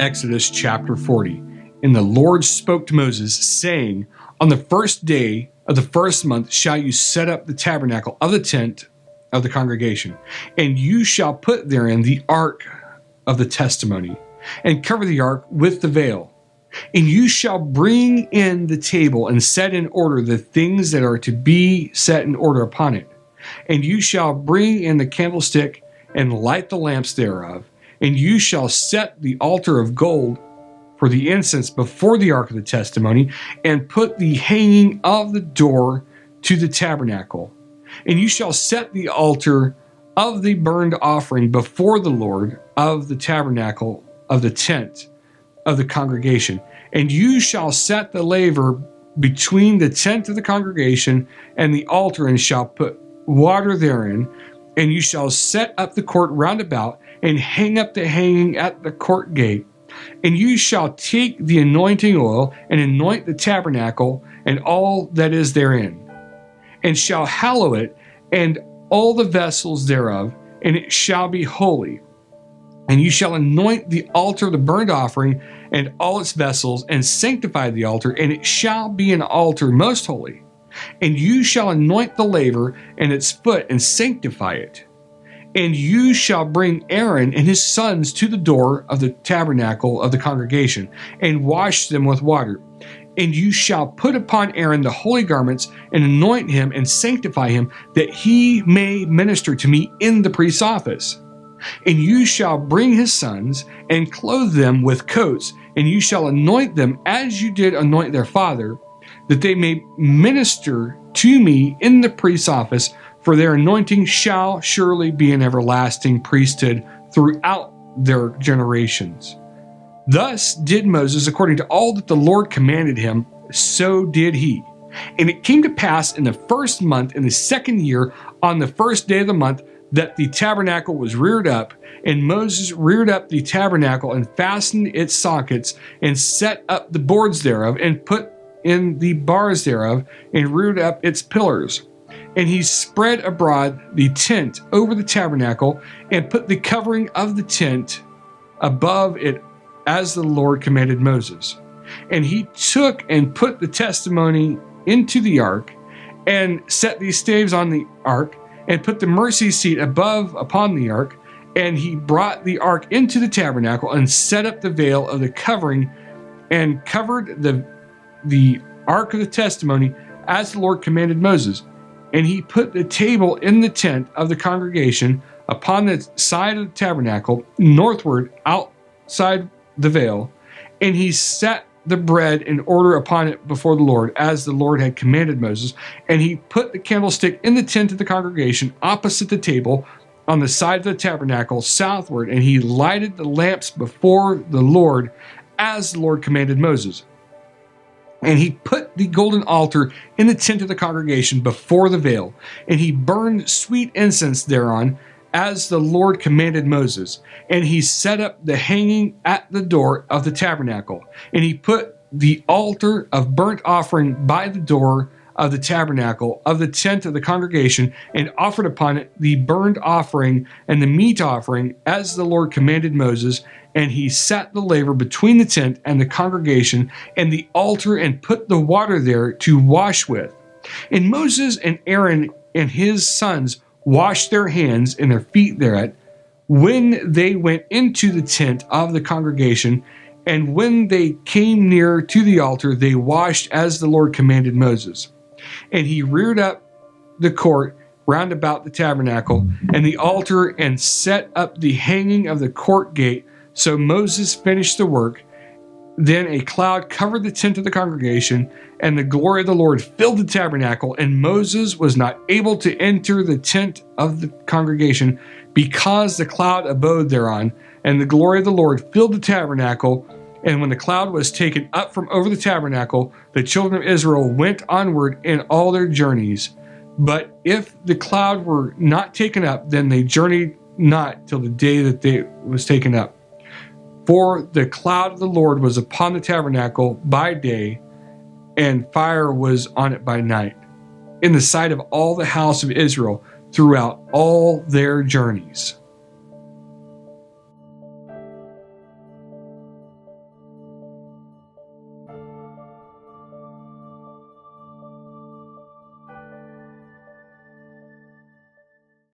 Exodus chapter 40. And the Lord spoke to Moses, saying, On the first day of the first month shall you set up the tabernacle of the tent of the congregation, and you shall put therein the ark of the testimony, and cover the ark with the veil. And you shall bring in the table and set in order the things that are to be set in order upon it. And you shall bring in the candlestick and light the lamps thereof. And you shall set the altar of gold for the incense before the ark of the testimony, and put the hanging of the door to the tabernacle. And you shall set the altar of the burnt offering before the Lord of the tabernacle of the tent of the congregation. And you shall set the laver between the tent of the congregation and the altar, and shall put water therein. And you shall set up the court round about, and hang up the hanging at the court gate. And you shall take the anointing oil, and anoint the tabernacle, and all that is therein, and shall hallow it, and all the vessels thereof, and it shall be holy. And you shall anoint the altar of the burnt offering, and all its vessels, and sanctify the altar, and it shall be an altar most holy. And you shall anoint the laver and its foot, and sanctify it. And you shall bring Aaron and his sons to the door of the tabernacle of the congregation, and wash them with water. And you shall put upon Aaron the holy garments, and anoint him, and sanctify him, that he may minister to me in the priest's office. And you shall bring his sons, and clothe them with coats, and you shall anoint them as you did anoint their father, that they may minister to me in the priest's office, for their anointing shall surely be an everlasting priesthood throughout their generations. Thus did Moses according to all that the Lord commanded him, so did he. And it came to pass in the first month, in the second year, on the first day of the month, that the tabernacle was reared up. And Moses reared up the tabernacle, and fastened its sockets, and set up the boards thereof, and put in the bars thereof, and reared up its pillars. And he spread abroad the tent over the tabernacle, and put the covering of the tent above it, as the Lord commanded Moses. And he took and put the testimony into the ark, and set these staves on the ark, and put the mercy seat above upon the ark. And he brought the ark into the tabernacle, and set up the veil of the covering, and covered the ark of the testimony, as the Lord commanded Moses. And he put the table in the tent of the congregation upon the side of the tabernacle, northward outside the veil. And he set the bread in order upon it before the Lord, as the Lord had commanded Moses. And he put the candlestick in the tent of the congregation, opposite the table, on the side of the tabernacle, southward. And he lighted the lamps before the Lord, as the Lord commanded Moses. And he put the golden altar in the tent of the congregation before the veil. And he burned sweet incense thereon, as the Lord commanded Moses. And he set up the hanging at the door of the tabernacle. And he put the altar of burnt offering by the door of the tabernacle of the tent of the congregation, and offered upon it the burnt offering and the meat offering, as the Lord commanded Moses. And he set the laver between the tent and the congregation and the altar, and put the water there to wash with. And Moses and Aaron and his sons washed their hands and their feet thereat, when they went into the tent of the congregation. And when they came near to the altar, they washed as the Lord commanded Moses. And he reared up the court round about the tabernacle and the altar, and set up the hanging of the court gate. So Moses finished the work. Then a cloud covered the tent of the congregation, and the glory of the Lord filled the tabernacle. And Moses was not able to enter the tent of the congregation, because the cloud abode thereon. And the glory of the Lord filled the tabernacle. And when the cloud was taken up from over the tabernacle, the children of Israel went onward in all their journeys. But if the cloud were not taken up, then they journeyed not till the day that it was taken up. For the cloud of the Lord was upon the tabernacle by day, and fire was on it by night, in the sight of all the house of Israel throughout all their journeys.